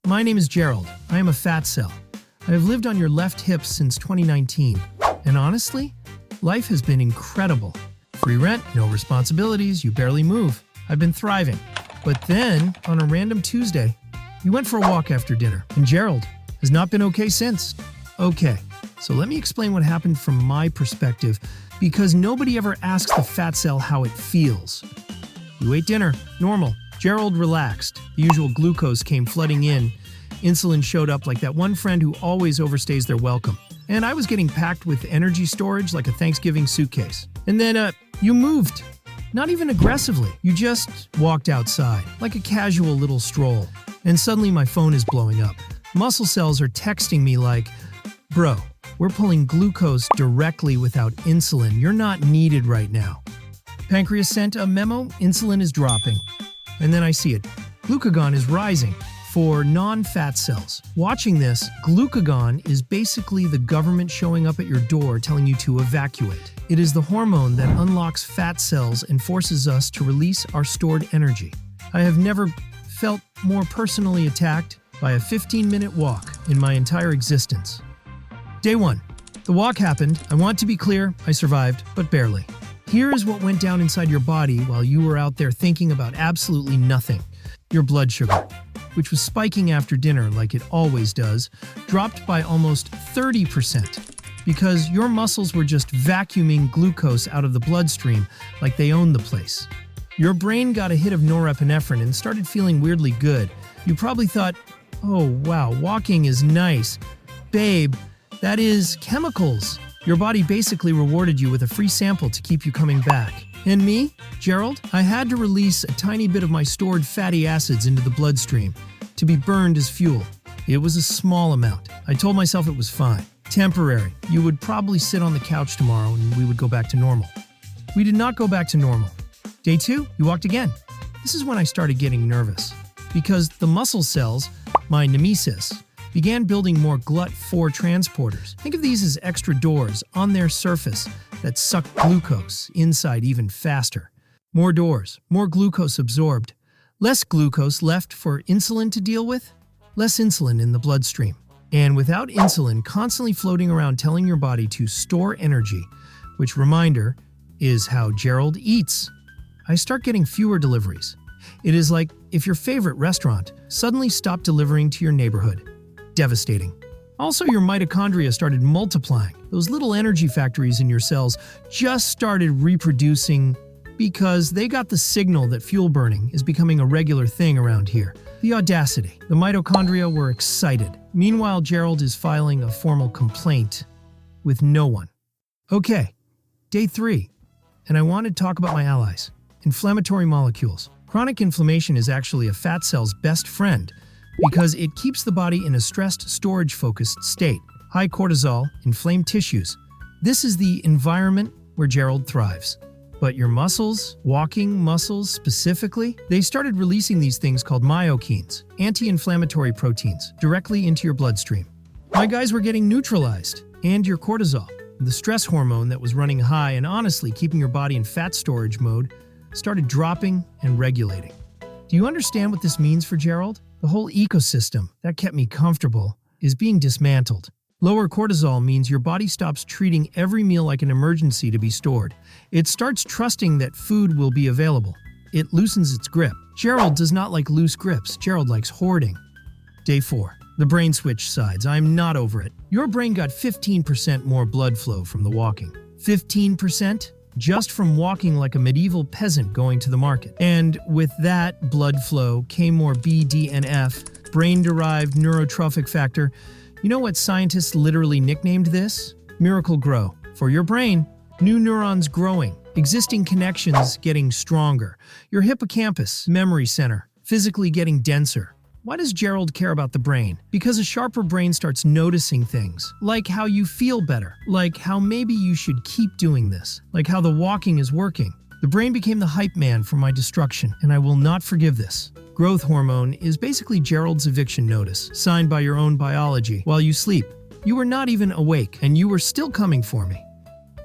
My name is Gerald. I am a fat cell. I have lived on your left hip since 2019. And honestly, life has been incredible. Free rent, no responsibilities, you barely move. I've been thriving. But then, on a random Tuesday, we went for a walk after dinner, and Gerald has not been okay since. Okay, so let me explain what happened from my perspective, because nobody ever asks the fat cell how it feels. You ate dinner, normal. Gerald relaxed. The usual glucose came flooding in. Insulin showed up like that one friend who always overstays their welcome. And I was getting packed with energy storage like a Thanksgiving suitcase. And then, you moved. Not even aggressively. You just walked outside, like a casual little stroll. And suddenly my phone is blowing up. Muscle cells are texting me like, "Bro, we're pulling glucose directly without insulin. You're not needed right now." Pancreas sent a memo, insulin is dropping. And then I see it. Glucagon is rising for non-fat cells. Watching this, glucagon is basically the government showing up at your door telling you to evacuate. It is the hormone that unlocks fat cells and forces us to release our stored energy. I have never felt more personally attacked by a 15-minute walk in my entire existence. Day 1. The walk happened. I want to be clear, I survived, but barely. Here is what went down inside your body while you were out there thinking about absolutely nothing. Your blood sugar, which was spiking after dinner like it always does, dropped by almost 30% because your muscles were just vacuuming glucose out of the bloodstream like they owned the place. Your brain got a hit of norepinephrine and started feeling weirdly good. You probably thought, "Oh wow, walking is nice. Babe, that is chemicals." Your body basically rewarded you with a free sample to keep you coming back. And me, Gerald, I had to release a tiny bit of my stored fatty acids into the bloodstream to be burned as fuel. It was a small amount. I told myself it was fine. Temporary. You would probably sit on the couch tomorrow and we would go back to normal. We did not go back to normal. Day 2, you walked again. This is when I started getting nervous because the muscle cells, my nemesis, began building more GLUT4 transporters. Think of these as extra doors on their surface that suck glucose inside even faster. More doors, more glucose absorbed. Less glucose left for insulin to deal with, less insulin in the bloodstream. And without insulin constantly floating around telling your body to store energy, which, reminder, is how Gerald eats, I start getting fewer deliveries. It is like if your favorite restaurant suddenly stopped delivering to your neighborhood. Devastating. Also, your mitochondria started multiplying. Those little energy factories in your cells just started reproducing because they got the signal that fuel burning is becoming a regular thing around here. The audacity. The mitochondria were excited. Meanwhile, Gerald is filing a formal complaint with no one. Okay, day 3. And I want to talk about my allies. Inflammatory molecules. Chronic inflammation is actually a fat cell's best friend, because it keeps the body in a stressed, storage-focused state. High cortisol, inflamed tissues. This is the environment where Gerald thrives. But your muscles, walking muscles specifically, they started releasing these things called myokines, anti-inflammatory proteins, directly into your bloodstream. My guys were getting neutralized, and your cortisol, the stress hormone that was running high and honestly keeping your body in fat storage mode, started dropping and regulating. Do you understand what this means for Gerald? The whole ecosystem that kept me comfortable is being dismantled. Lower cortisol means your body stops treating every meal like an emergency to be stored. It starts trusting that food will be available. It loosens its grip. Gerald does not like loose grips. Gerald likes hoarding. Day 4. The brain switched sides. I'm not over it. Your brain got 15% more blood flow from the walking. 15%? Just from walking like a medieval peasant going to the market. And with that blood flow came more BDNF, brain-derived neurotrophic factor. You know what scientists literally nicknamed this? Miracle Grow. For your brain, new neurons growing, existing connections getting stronger, your hippocampus, memory center, physically getting denser. Why does Gerald care about the brain? Because a sharper brain starts noticing things, like how you feel better, like how maybe you should keep doing this, like how the walking is working. The brain became the hype man for my destruction, and I will not forgive this. Growth hormone is basically Gerald's eviction notice, signed by your own biology while you sleep. You were not even awake, and you were still coming for me.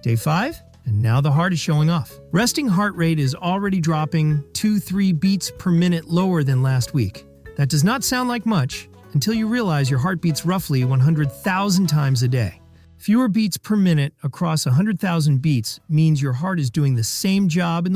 Day 5? And now the heart is showing off. Resting heart rate is already dropping 2-3 beats per minute lower than last week. That does not sound like much, until you realize your heart beats roughly 100,000 times a day. Fewer beats per minute across 100,000 beats means your heart is doing the same job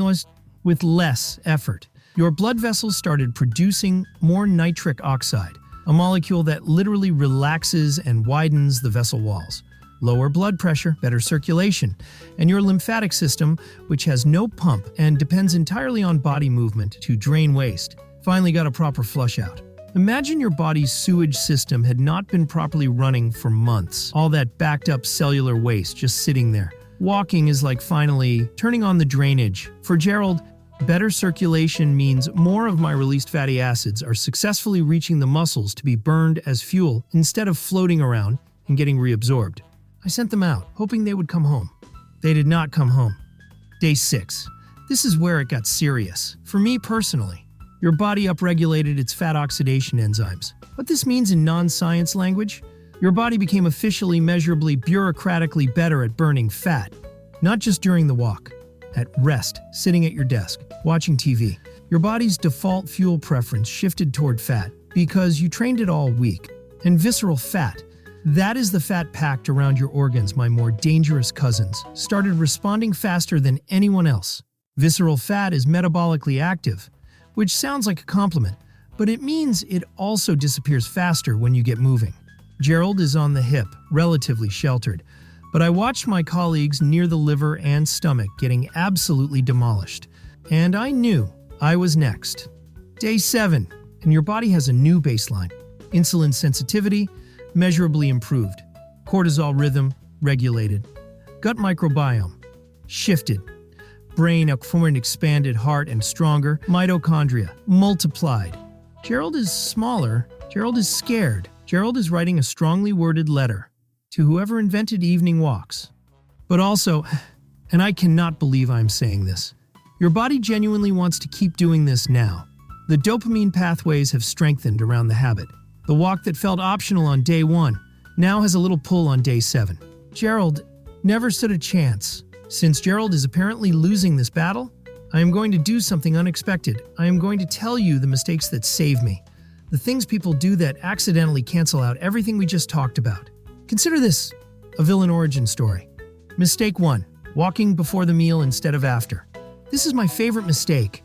with less effort. Your blood vessels started producing more nitric oxide, a molecule that literally relaxes and widens the vessel walls. Lower blood pressure, better circulation, and your lymphatic system, which has no pump and depends entirely on body movement to drain waste, finally got a proper flush out. Imagine your body's sewage system had not been properly running for months. All that backed up cellular waste just sitting there. Walking is like finally turning on the drainage. For Gerald, better circulation means more of my released fatty acids are successfully reaching the muscles to be burned as fuel instead of floating around and getting reabsorbed. I sent them out, hoping they would come home. They did not come home. Day 6. This is where it got serious. For me personally, your body upregulated its fat oxidation enzymes. What this means in non-science language, your body became officially, measurably, bureaucratically better at burning fat. Not just during the walk. At rest, sitting at your desk, watching TV. Your body's default fuel preference shifted toward fat because you trained it all week. And visceral fat, that is the fat packed around your organs, my more dangerous cousins, started responding faster than anyone else. Visceral fat is metabolically active, which sounds like a compliment, but it means it also disappears faster when you get moving. Gerald is on the hip, relatively sheltered, but I watched my colleagues near the liver and stomach getting absolutely demolished, and I knew I was next. Day 7, and your body has a new baseline. Insulin sensitivity, measurably improved. Cortisol rhythm, regulated. Gut microbiome, shifted. Brain formed, expanded, heart and stronger. Mitochondria, multiplied. Gerald is smaller. Gerald is scared. Gerald is writing a strongly worded letter to whoever invented evening walks. But also, and I cannot believe I'm saying this, your body genuinely wants to keep doing this now. The dopamine pathways have strengthened around the habit. The walk that felt optional on day 1 now has a little pull on day 7. Gerald never stood a chance. Since Gerald is apparently losing this battle, I am going to do something unexpected. I am going to tell you the mistakes that save me. The things people do that accidentally cancel out everything we just talked about. Consider this a villain origin story. Mistake 1. Walking before the meal instead of after. This is my favorite mistake.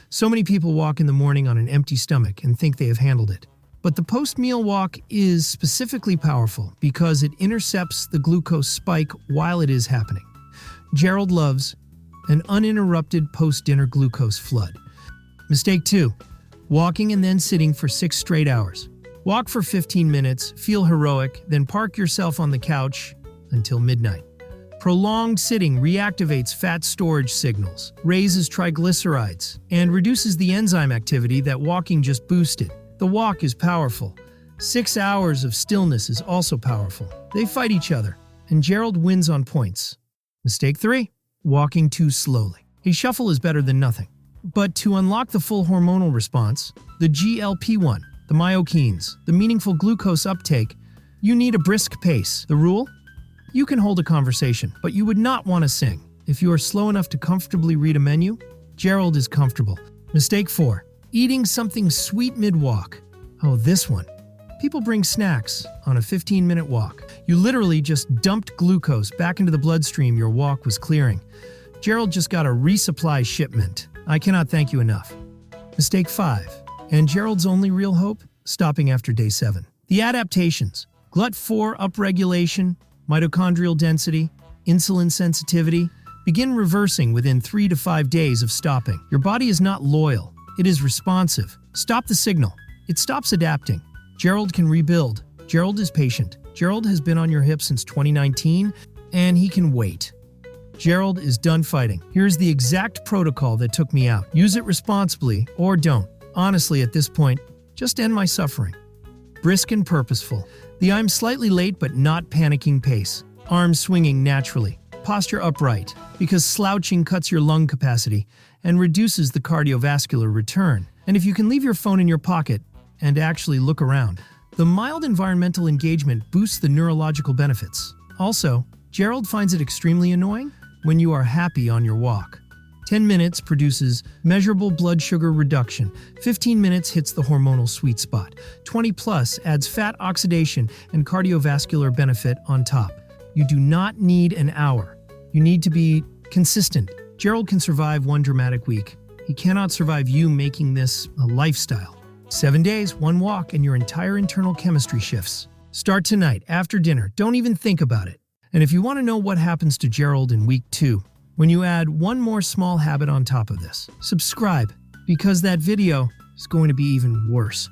So many people walk in the morning on an empty stomach and think they have handled it. But the post-meal walk is specifically powerful because it intercepts the glucose spike while it is happening. Gerald loves an uninterrupted post-dinner glucose flood. Mistake 2. Walking and then sitting for 6 straight hours. Walk for 15 minutes, feel heroic, then park yourself on the couch until midnight. Prolonged sitting reactivates fat storage signals, raises triglycerides, and reduces the enzyme activity that walking just boosted. The walk is powerful. 6 hours of stillness is also powerful. They fight each other, and Gerald wins on points. Mistake 3. Walking too slowly. A shuffle is better than nothing. But to unlock the full hormonal response, the GLP-1, the myokines, the meaningful glucose uptake, you need a brisk pace. The rule? You can hold a conversation, but you would not want to sing. If you are slow enough to comfortably read a menu, Gerald is comfortable. Mistake 4. Eating something sweet mid-walk. Oh, this one. People bring snacks on a 15-minute walk. You literally just dumped glucose back into the bloodstream your walk was clearing. Gerald just got a resupply shipment. I cannot thank you enough. Mistake 5. And Gerald's only real hope? Stopping after day 7. The adaptations. GLUT4 upregulation, mitochondrial density, insulin sensitivity, begin reversing within 3 to 5 days of stopping. Your body is not loyal. It is responsive. Stop the signal. It stops adapting. Gerald can rebuild. Gerald is patient. Gerald has been on your hip since 2019, and he can wait. Gerald is done fighting. Here's the exact protocol that took me out. Use it responsibly, or don't. Honestly, at this point, just end my suffering. Brisk and purposeful. The I'm slightly late but not panicking pace. Arms swinging naturally. Posture upright, because slouching cuts your lung capacity and reduces the cardiovascular return. And if you can leave your phone in your pocket and actually look around, the mild environmental engagement boosts the neurological benefits. Also, Gerald finds it extremely annoying when you are happy on your walk. 10 minutes produces measurable blood sugar reduction. 15 minutes hits the hormonal sweet spot. 20 plus adds fat oxidation and cardiovascular benefit on top. You do not need an hour. You need to be consistent. Gerald can survive one dramatic week. He cannot survive you making this a lifestyle. 7 days, 1 walk, and your entire internal chemistry shifts. Start tonight, after dinner. Don't even think about it. And if you want to know what happens to Gerald in week 2, when you add one more small habit on top of this, subscribe, because that video is going to be even worse.